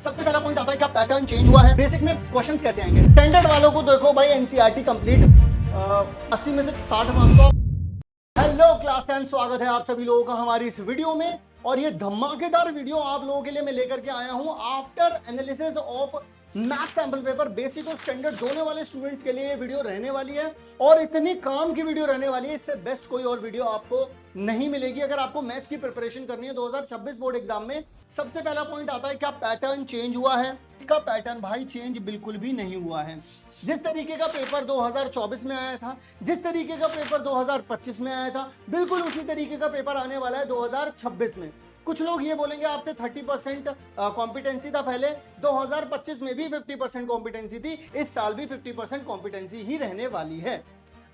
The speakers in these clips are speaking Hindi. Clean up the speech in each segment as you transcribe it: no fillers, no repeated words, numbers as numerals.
सबसे पहला पॉइंट आता है क्या पैटर्न चेंज हुआ है। बेसिक में क्वेश्चंस कैसे आएंगे। स्टैंडर्ड वालों को देखो भाई एनसीईआरटी कंप्लीट 80 में से 60 मार्क्स का। हेलो क्लास 10, स्वागत है आप सभी लोगों का हमारी इस वीडियो में। और ये धमाकेदार वीडियो आप लोगों के लिए मैं लेकर के आया हूं after analysis of math sample paper. Basic और स्टैंडर्ड दोनों वाले स्टूडेंट्स के लिए ये वीडियो रहने वाली है और इतनी काम की वीडियो रहने वाली है, इससे बेस्ट कोई और वीडियो आपको नहीं मिलेगी अगर आपको मैथ्स की प्रिपरेशन करनी है 2026 बोर्ड एग्जाम में। सबसे पहला पॉइंट आता है क्या पैटर्न चेंज हुआ है। इसका पैटर्न भाई चेंज बिल्कुल भी नहीं हुआ है। जिस तरीके का पेपर 2024 में आया था, जिस तरीके का पेपर 2025 में आया था, बिल्कुल उसी तरीके का पेपर आने वाला है 2026 में। कुछ लोग ये बोलेंगे आपसे 30% कॉम्पिटेंसी था पहले, 2025 में भी 50% कॉम्पिटेंसी थी, इस साल भी 50% कॉम्पिटेंसी ही रहने वाली है।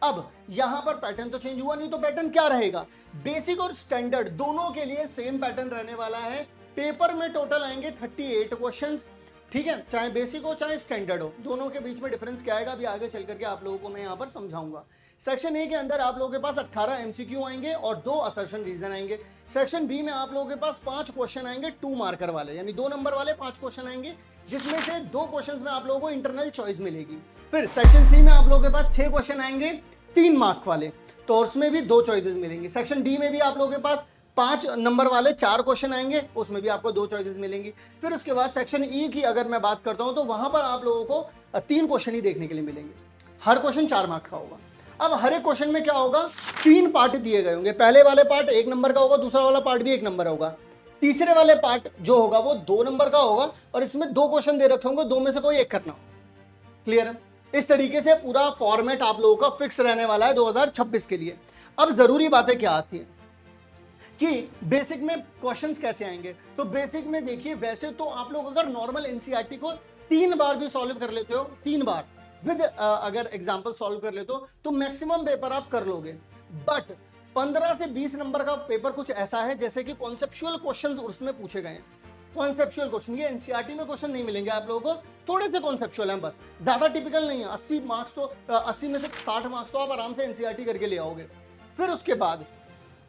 अब यहां पर पैटर्न तो चेंज हुआ नहीं, तो पैटर्न क्या रहेगा। बेसिक और स्टैंडर्ड दोनों के लिए सेम पैटर्न रहने वाला है। पेपर में टोटल आएंगे 38 क्वेश्चंस, ठीक है, चाहे बेसिक हो चाहे स्टैंडर्ड हो, दोनों के बीच में डिफरेंस क्या आएगा अभी आगे चल करके आप लोगों को मैं यहां पर समझाऊंगा। सेक्शन ए के अंदर आप लोगों के पास 18 एमसीक्यू आएंगे और 2 असर्शन रीजन आएंगे। सेक्शन बी में आप लोगों के पास 5 क्वेश्चन आएंगे 2 मार्कर वाले, यानी 2 नंबर वाले 5 क्वेश्चन आएंगे, जिसमें से 2 क्वेश्चंस में आप लोगों को इंटरनल चॉइस मिलेगी। फिर सेक्शन सी में आप लोगों के पास 6 क्वेश्चन आएंगे 3 मार्क वाले, तो उसमें भी 2 चॉइसेस मिलेंगी। सेक्शन डी में भी आप लोगों के पास 5 नंबर वाले 4 क्वेश्चन आएंगे, उसमें भी आपको 2 चॉइसेस मिलेंगी। फिर उसके बाद सेक्शन ई की अगर मैं बात करता हूं तो वहां पर आप लोगों को 3 क्वेश्चन ही देखने के लिए मिलेंगे, हर क्वेश्चन 4 मार्क का होगा। अब हर एक क्वेश्चन में क्या होगा, 3 पार्ट दिए गए होंगे। पहले वाले पार्ट 1 नंबर का होगा, दूसरा वाला पार्ट भी 1 नंबर होगा, तीसरे वाले पार्ट जो होगा वो 2 नंबर का होगा और इसमें 2 क्वेश्चन दे रखे होंगे, 2 में से कोई एक करना। क्लियर है। इस तरीके से पूरा फॉर्मेट आप लोगों का फिक्स रहने वाला है 2026 के लिए। अब जरूरी बातें क्या आती है कि बेसिक में क्वेश्चंस कैसे आएंगे। तो बेसिक में देखिए, वैसे तो आप लोग अगर नॉर्मल एनसीईआरटी को 3 बार भी सॉल्व कर लेते हो, 3 बार विद अगर एग्जांपल सॉल्व कर लेते हो तो मैक्सिमम पेपर आप कर लोगे। बट 15 से 20 नंबर का पेपर कुछ ऐसा है जैसे कि कॉन्सेप्चुअल क्वेश्चंस उसमें पूछे गए हैं। कॉन्सेप्चुअल क्वेश्चन, ये एनसीईआरटी में क्वेश्चन नहीं मिलेंगे आप लोगों को, थोड़े से कॉन्सेप्चुअल हैं बस, ज्यादा टिपिकल नहीं है। 80 मार्क्स तो 80 में से 60 मार्क्स तो आप आराम से एनसीईआरटी करके ले आओगे। फिर उसके बाद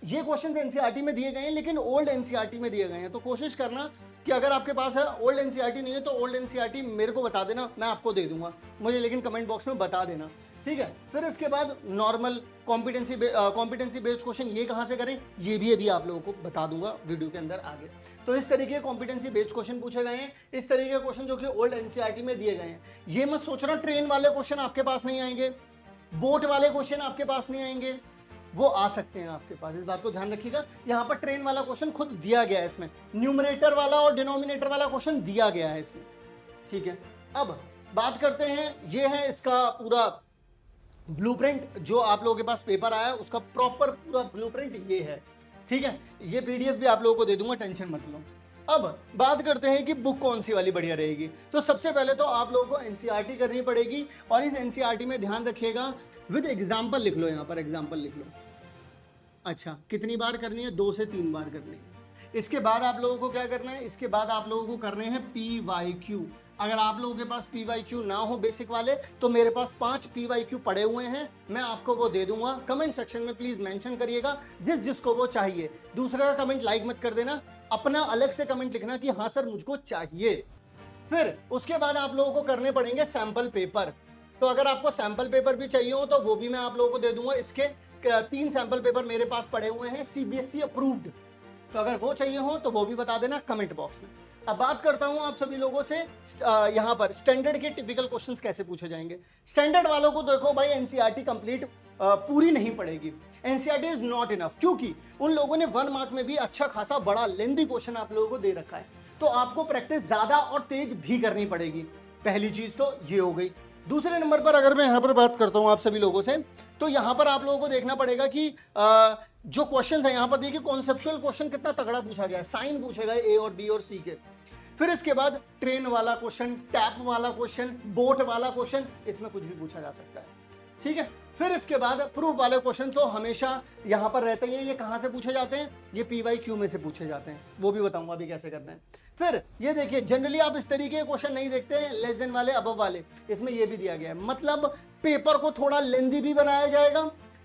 ये क्वेश्चन एनसीईआरटी में दिए गए हैं लेकिन ओल्ड एनसीईआरटी में दिए गए हैं, तो कोशिश करना कि अगर आपके पास है ओल्ड एनसीईआरटी नहीं है तो ओल्ड एनसीईआरटी मेरे को बता देना, मैं आपको दे दूंगा मुझे, लेकिन कमेंट बॉक्स में बता देना, ठीक है। फिर इसके बाद नॉर्मल कॉम्पिटेंसी बेस्ड क्वेश्चन ये कहाँ से करें, ये भी अभी आप लोगों को बता दूंगा वीडियो के अंदर आगे। तो इस तरीके के कॉम्पिटेंसी बेस्ड क्वेश्चन पूछे गए हैं, इस तरीके के क्वेश्चन जो कि ओल्ड एनसीईआरटी में दिए गए हैं। ये मत सोचना ट्रेन वाले क्वेश्चन आपके पास नहीं आएंगे, बोट वाले क्वेश्चन आपके पास नहीं आएंगे, वो आ सकते हैं आपके पास, इस बात को ध्यान रखिएगा। यहाँ पर ट्रेन वाला क्वेश्चन खुद दिया गया है, इसमें न्यूमरेटर वाला और डिनोमिनेटर वाला क्वेश्चन दिया गया है इसमें, ठीक है। अब बात करते हैं, ये है इसका पूरा ब्लूप्रिंट जो आप लोगों के पास पेपर आया है, उसका प्रॉपर पूरा ब्लूप्रिंट ये है, ठीक है। ये पीडीएफ भी आप लोगों को दे दूंगा, टेंशन मत लो। अब बात करते हैं कि बुक कौन सी वाली बढ़िया रहेगी। तो सबसे पहले तो आप लोगों को एनसीईआरटी करनी पड़ेगी और इस एनसीईआरटी में ध्यान रखिएगा विद एग्जाम्पल लिख लो, यहाँ पर एग्जाम्पल लिख लो। अच्छा, कितनी बार करनी है, 2 से 3 बार करनी है। इसके बाद आप लोगों को क्या करना है, इसके बाद आप लोगों को करने हैं PYQ। अगर आप लोगों के पास PYQ ना हो बेसिक वाले तो मेरे पास 5 PYQ पड़े हुए हैं, मैं आपको वो दे दूंगा। कमेंट सेक्शन में प्लीज मेंशन करिएगा जिस जिसको वो चाहिए। दूसरे का कमेंट लाइक मत कर देना, अपना अलग से कमेंट लिखना कि हाँ सर मुझको चाहिए। फिर उसके बाद आप लोगों को करने पड़ेंगे सैंपल पेपर। तो अगर आपको सैंपल पेपर भी चाहिए हो तो वो भी मैं आप लोगों को दे दूंगा। इसके 3 सैंपल पेपर मेरे पास पड़े हुए हैं सीबीएसई अप्रूव्ड, तो अगर वो चाहिए हो तो वो भी बता देना कमेंट बॉक्स में। अब बात करता हूं आप सभी लोगों से यहां पर स्टैंडर्ड के टिपिकल क्वेश्चंस कैसे पूछे जाएंगे। स्टैंडर्ड वालों को देखो भाई एनसीईआरटी कंप्लीट पूरी नहीं पड़ेगी, एनसीईआरटी इज नॉट इनफ, क्योंकि उन लोगों ने 1 मार्क में भी अच्छा खासा बड़ा लेंथी क्वेश्चन आप लोगों को दे रखा है, तो आपको प्रैक्टिस ज्यादा और तेज भी करनी पड़ेगी। पहली चीज तो ये हो गई। दूसरे नंबर पर अगर मैं यहाँ पर बात करता हूँ आप सभी लोगों से, तो यहाँ पर आप लोगों को देखना पड़ेगा कि जो क्वेश्चंस है यहाँ पर देखिए कॉन्सेप्चुअल क्वेश्चन कितना तगड़ा पूछा गया है, साइन पूछे गए ए और बी और सी के। फिर इसके बाद ट्रेन वाला क्वेश्चन, टैप वाला क्वेश्चन, बोट वाला क्वेश्चन, इसमें कुछ भी पूछा जा सकता है, ठीक है। फिर इसके बाद प्रूफ वाले क्वेश्चन तो हमेशा यहाँ पर रहते ही हैं। ये कहाँ से पूछे जाते हैं, ये PYQ में से पूछे जाते हैं, वो भी बताऊंगा अभी कैसे करना है। फिर ये देखिए जनरली आप इस तरीके के क्वेश्चन नहीं देखते हैं, लेस देन वाले अबव वाले, इसमें ये भी दिया गया है। मतलब पेपर को थोड़ा लेंदी भी बनाया जाएगा,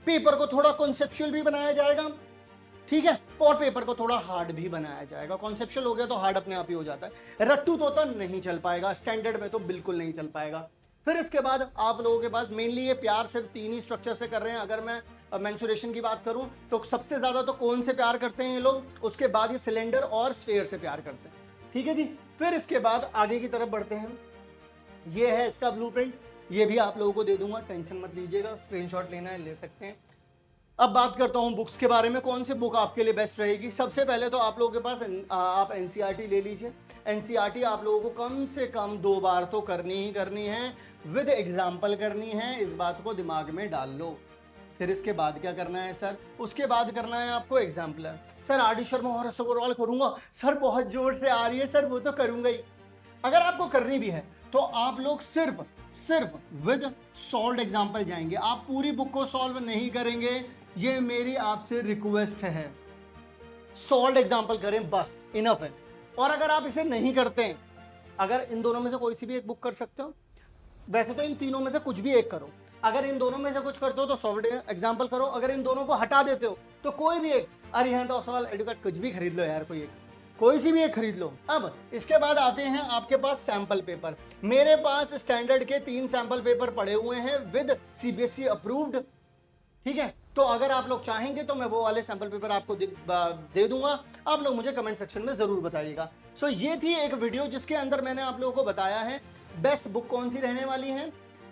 पेपर को थोड़ा कॉन्सेप्चुअल भी बनाया जाएगा, ठीक है, और पेपर को थोड़ा हार्ड भी बनाया जाएगा। कॉन्सेप्चुअल हो गया तो हार्ड अपने आप ही हो जाता है। रट्टू तोता नहीं चल पाएगा, स्टैंडर्ड में तो बिल्कुल नहीं चल पाएगा। फिर इसके बाद आप लोगों के पास मेनली ये प्यार सिर्फ 3 ही स्ट्रक्चर से कर रहे हैं। अगर मैं मेंसुरेशन की बात करूं तो सबसे ज्यादा तो कौन से प्यार करते हैं ये लोग, उसके बाद ये सिलेंडर और स्फीयर से प्यार करते हैं। ठीक है जी, फिर इसके बाद आगे की तरफ बढ़ते हैं। ये है इसका ब्लूप्रिंट, ये भी आप लोगों को दे दूंगा, टेंशन मत लीजिएगा, स्क्रीनशॉट लेना है ले सकते हैं। अब बात करता हूं बुक्स के बारे में, कौन सी बुक आपके लिए बेस्ट रहेगी। सबसे पहले तो आप लोगों के पास आप एनसीईआरटी ले लीजिए। एनसीईआरटी आप लोगों को कम से कम 2 बार तो करनी ही करनी है, विद एग्जाम्पल करनी है, इस बात को दिमाग में डाल लो। फिर इसके बाद क्या करना है सर, उसके बाद करना है आपको एग्जाम्पल। Sir RD. शर्मा और रसगोरवाल करूंगा सर, बहुत जोर से आ रही है सर, वो तो करूंगा ही। अगर आपको करनी भी है तो आप लोग सिर्फ विद सॉल्व एग्जाम्पल जाएंगे, आप पूरी बुक को सॉल्व नहीं करेंगे, ये मेरी आपसे रिक्वेस्ट है। सॉल्व एग्जाम्पल करें बस, इनफ है। और अगर आप इसे नहीं करते हैं, अगर इन दोनों में से कोई सी भी एक बुक कर सकते हो, वैसे तो इन तीनों में से कुछ भी एक करो। अगर इन दोनों में से कुछ करते हो तो सॉल्व एग्जाम्पल करो, अगर इन दोनों को हटा देते हो तो कोई भी एक, अरिहंत ओसवाल एडुकेट कुछ भी खरीद लो यार, कोई सी भी एक खरीद लो। अब इसके बाद आते हैं आपके पास सैंपल पेपर। मेरे पास स्टैंडर्ड के 3 सैंपल पेपर पड़े हुए हैं विद सीबीएसई अप्रूव्ड। ठीक है, तो अगर आप लोग चाहेंगे तो मैं वो वाले सैंपल पेपर आपको दे दूंगा, आप लोग मुझे कमेंट सेक्शन में जरूर बताइएगा। सो ये थी एक वीडियो जिसके अंदर मैंने आप लोगों को बताया है बेस्ट बुक कौन सी रहने वाली है,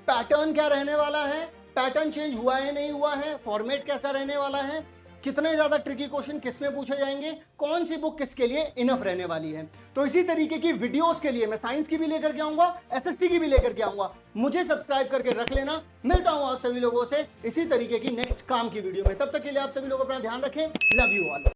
पैटर्न क्या रहने वाला है, पैटर्न चेंज हुआ है नहीं हुआ है, फॉर्मेट कैसा रहने वाला है, कितने ज्यादा ट्रिकी क्वेश्चन किस में पूछे जाएंगे, कौन सी बुक किसके लिए इनफ रहने वाली है। तो इसी तरीके की वीडियोस के लिए मैं साइंस की भी लेकर के आऊंगा, एसएसटी की भी लेकर के आऊंगा। मुझे सब्सक्राइब करके रख लेना। मिलता हूं आप सभी लोगों से इसी तरीके की नेक्स्ट काम की वीडियो में, तब तक के लिए आप सभी लोग अपना ध्यान रखें। Love you all.